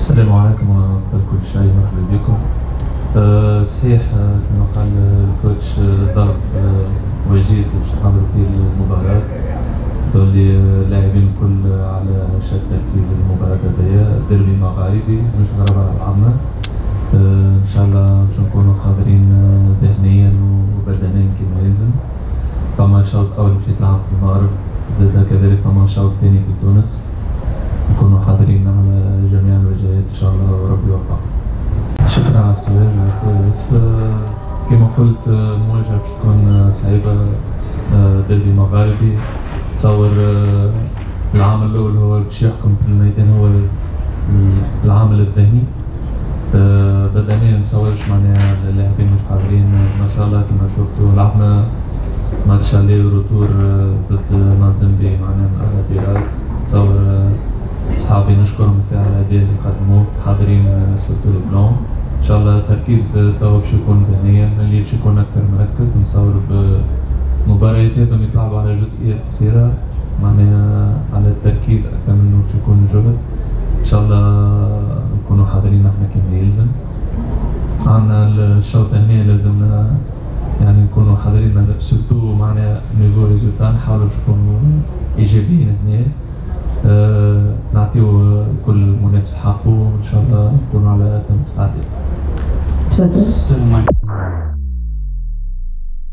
السلام عليكم ورحمة الله كل شيء، مرحبا بكم. صحيح كما قال الكوتش ضرب وجيز باش يحضروا فيه المباراة. اللي اللاعبين الكل على شد تركيز المباراة هذيا ديربي مغاربي مش غرابة على العامة. ان شاء الله باش نكونوا حاضرين ذهنيا وبدنيا كما يلزم. فما شوط اول باش يتلعب في المغرب، كذلك فما شوط ثاني في تونس. نكونوا حاضرين على جميع الوجهات ان شاء الله وربي يوفقنا. شكرا على السؤال. كما قلت المواجهة باش تكون صعيبة، ديربي مغاربي. تصور العامل الأول هو باش يحكم في الميدان هو العامل الذهني. بدنيا متصورش معناها اللاعبين مش حاضرين ما شاء الله. كما شفتوا لعبنا ماتش عليه روتور ضد مازيمبي معناها من أعلى الديرات. تصور صحابي نشكرهم على الأداء اللي قدموه، حاضرين سورتو لي بلون. ان شاء الله التركيز توا باش يكون ذهنيا، اللي باش يكون اكثر مركز. نتصور بمباريات هذم يتلعبوا على جزئيات قصيره معناها على التركيز اكثر منه باش يكون جهد. ان شاء الله نكونوا حاضرين احنا كما يلزم. عندنا الشوط هنا لازمنا يعني نكونوا حاضرين سورتو معناها نيفو ريزولتا، نحاولوا باش نكونوا ايجابيين هنا. نعطيو كل منافس حقه وان شاء الله نكونوا على تم استعداد. تفضل. السلام عليكم.